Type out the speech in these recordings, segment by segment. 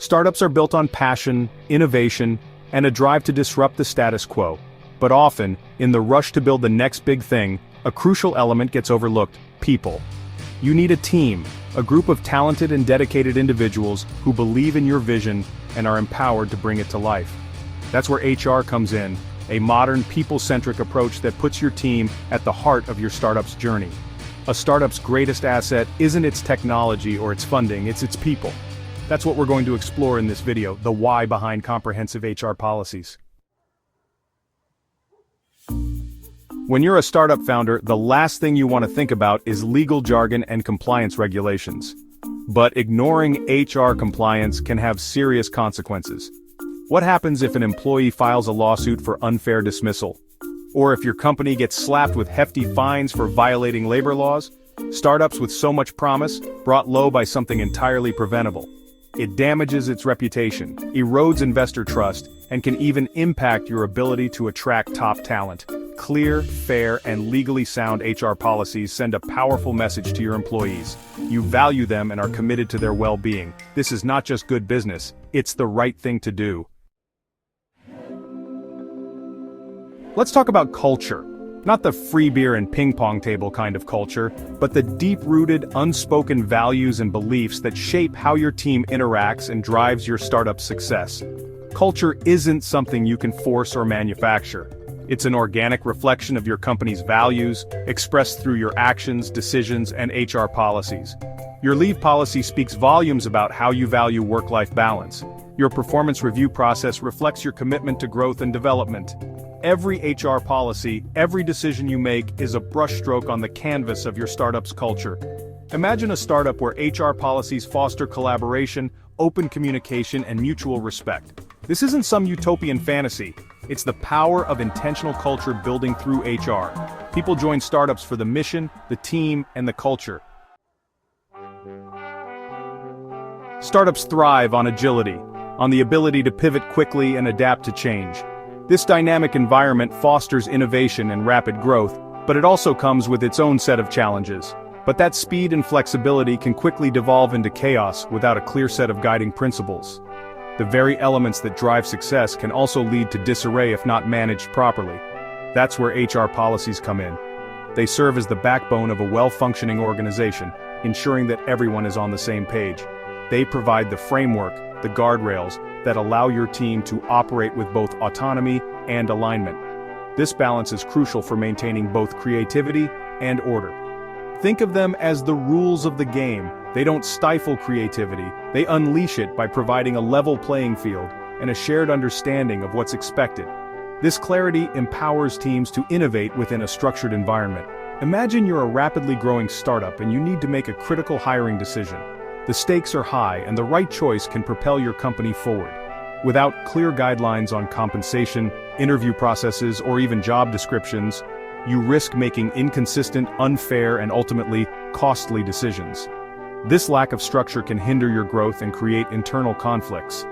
Startups are built on passion, innovation, and a drive to disrupt the status quo. But often, in the rush to build the next big thing, a crucial element gets overlooked: people. You need a team, a group of talented and dedicated individuals who believe in your vision and are empowered to bring it to life. That's where HR comes in, a modern, people-centric approach that puts your team at the heart of your startup's journey. A startup's greatest asset isn't its technology or its funding, it's its people. That's what we're going to explore in this video, the why behind comprehensive HR policies. When you're a startup founder, the last thing you want to think about is legal jargon and compliance regulations. But ignoring HR compliance can have serious consequences. What happens if an employee files a lawsuit for unfair dismissal? Or if your company gets slapped with hefty fines for violating labor laws? Startups with so much promise, brought low by something entirely preventable. It damages its reputation, erodes investor trust, and can even impact your ability to attract top talent. Clear, fair, and legally sound HR policies send a powerful message to your employees. You value them and are committed to their well-being. This is not just good business, it's the right thing to do. Let's talk about culture. Not the free beer and ping pong table kind of culture, but the deep-rooted, unspoken values and beliefs that shape how your team interacts and drives your startup's success. Culture isn't something you can force or manufacture. It's an organic reflection of your company's values, expressed through your actions, decisions, and HR policies. Your leave policy speaks volumes about how you value work-life balance. Your performance review process reflects your commitment to growth and development. Every HR policy, every decision you make is a brushstroke on the canvas of your startup's culture. Imagine a startup where HR policies foster collaboration, open communication, and mutual respect. This isn't some utopian fantasy. It's the power of intentional culture building through HR. People join startups for the mission, the team, and the culture. Startups thrive on agility, on the ability to pivot quickly and adapt to change. This dynamic environment fosters innovation and rapid growth, but it also comes with its own set of challenges. But that speed and flexibility can quickly devolve into chaos without a clear set of guiding principles. The very elements that drive success can also lead to disarray if not managed properly. That's where HR policies come in. They serve as the backbone of a well-functioning organization, ensuring that everyone is on the same page. They provide the framework, the guardrails, that allow your team to operate with both autonomy and alignment. This balance is crucial for maintaining both creativity and order. Think of them as the rules of the game. They don't stifle creativity, they unleash it by providing a level playing field and a shared understanding of what's expected. This clarity empowers teams to innovate within a structured environment. Imagine you're a rapidly growing startup and you need to make a critical hiring decision. The stakes are high and the right choice can propel your company forward. Without clear guidelines on compensation, interview processes, or even job descriptions, you risk making inconsistent, unfair, and ultimately costly decisions. This lack of structure can hinder your growth and create internal conflicts.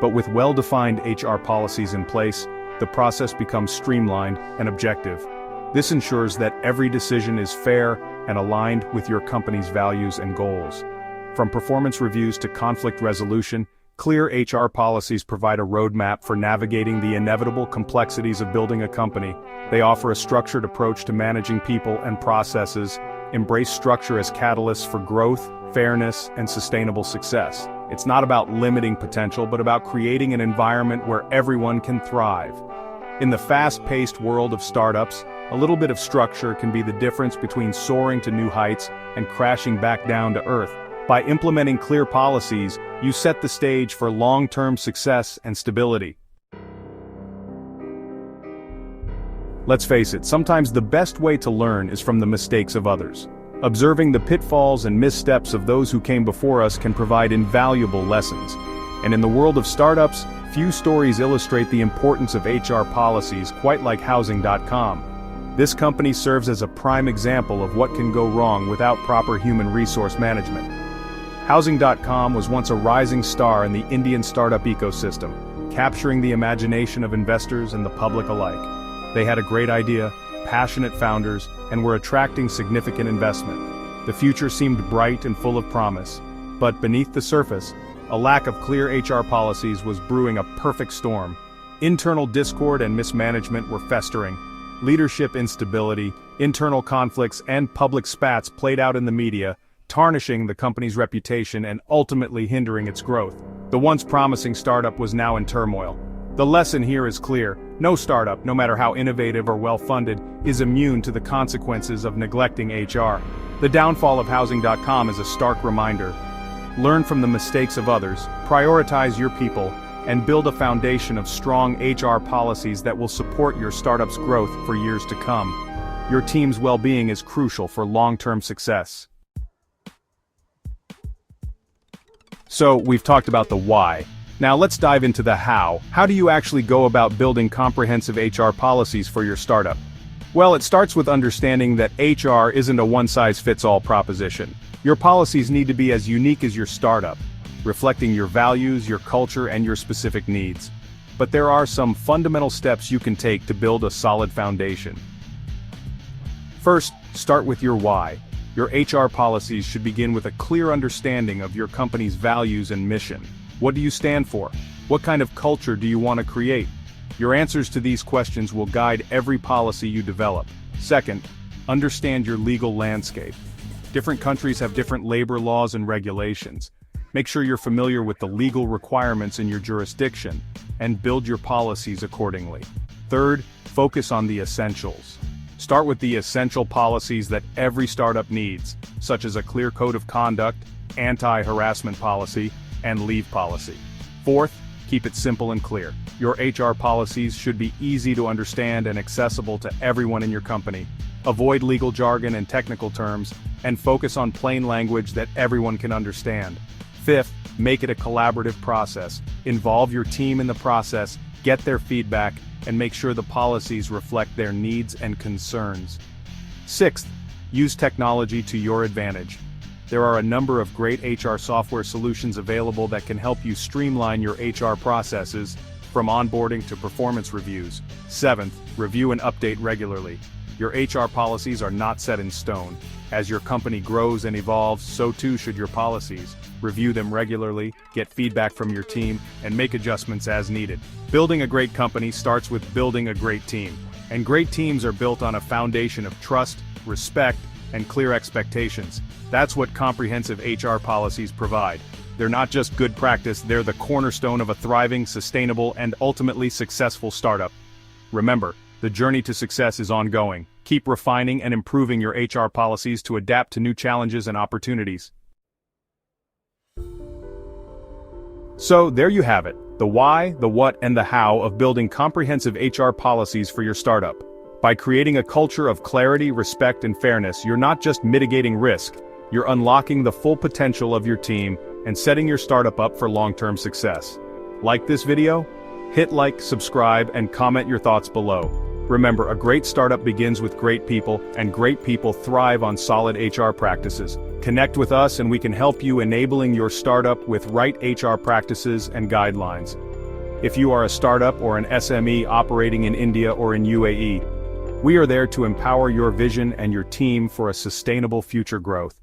But with well-defined HR policies in place, the process becomes streamlined and objective. This ensures that every decision is fair and aligned with your company's values and goals. From performance reviews to conflict resolution, clear HR policies provide a roadmap for navigating the inevitable complexities of building a company. They offer a structured approach to managing people and processes, embrace structure as catalysts for growth, fairness, and sustainable success. It's not about limiting potential, but about creating an environment where everyone can thrive. In the fast-paced world of startups, a little bit of structure can be the difference between soaring to new heights and crashing back down to earth. By implementing clear policies, you set the stage for long-term success and stability. Let's face it, sometimes the best way to learn is from the mistakes of others. Observing the pitfalls and missteps of those who came before us can provide invaluable lessons. And in the world of startups, few stories illustrate the importance of HR policies quite like Housing.com. This company serves as a prime example of what can go wrong without proper human resource management. Housing.com was once a rising star in the Indian startup ecosystem, capturing the imagination of investors and the public alike. They had a great idea, passionate founders, and were attracting significant investment. The future seemed bright and full of promise, but beneath the surface, a lack of clear HR policies was brewing a perfect storm. Internal discord and mismanagement were festering. Leadership instability, internal conflicts, and public spats played out in the media, tarnishing the company's reputation and ultimately hindering its growth. The once promising startup was now in turmoil. The lesson here is clear: no startup, no matter how innovative or well-funded, is immune to the consequences of neglecting HR. The downfall of Housing.com is a stark reminder. Learn from the mistakes of others, prioritize your people, and build a foundation of strong HR policies that will support your startup's growth for years to come. Your team's well-being is crucial for long-term success. So, we've talked about the why. Now let's dive into the how. How do you actually go about building comprehensive HR policies for your startup? Well, it starts with understanding that HR isn't a one-size-fits-all proposition. Your policies need to be as unique as your startup, reflecting your values, your culture, and your specific needs. But there are some fundamental steps you can take to build a solid foundation. First, start with your why. Your HR policies should begin with a clear understanding of your company's values and mission. What do you stand for? What kind of culture do you want to create? Your answers to these questions will guide every policy you develop. Second, understand your legal landscape. Different countries have different labor laws and regulations. Make sure you're familiar with the legal requirements in your jurisdiction, and build your policies accordingly. Third, focus on the essentials. Start with the essential policies that every startup needs, such as a clear code of conduct, anti-harassment policy, and leave policy. Fourth, keep it simple and clear. Your HR policies should be easy to understand and accessible to everyone in your company. Avoid legal jargon and technical terms, and focus on plain language that everyone can understand. Fifth, make it a collaborative process. Involve your team in the process, get their feedback, and make sure the policies reflect their needs and concerns. Sixth, use technology to your advantage. There are a number of great HR software solutions available that can help you streamline your HR processes, from onboarding to performance reviews. Seventh, review and update regularly. Your HR policies are not set in stone. As your company grows and evolves, so too should your policies. Review them regularly, get feedback from your team, and make adjustments as needed. Building a great company starts with building a great team. And great teams are built on a foundation of trust, respect, and clear expectations. That's what comprehensive HR policies provide. They're not just good practice, they're the cornerstone of a thriving, sustainable, and ultimately successful startup. Remember, the journey to success is ongoing. Keep refining and improving your HR policies to adapt to new challenges and opportunities. So, there you have it, the why, the what, and the how of building comprehensive HR policies for your startup. By creating a culture of clarity, respect, and fairness, you're not just mitigating risk, you're unlocking the full potential of your team and setting your startup up for long-term success. Like this video? Hit like, subscribe, and comment your thoughts below. Remember, a great startup begins with great people, and great people thrive on solid HR practices. Connect with us and we can help you enabling your startup with right HR practices and guidelines. If you are a startup or an SME operating in India or in UAE, we are there to empower your vision and your team for a sustainable future growth.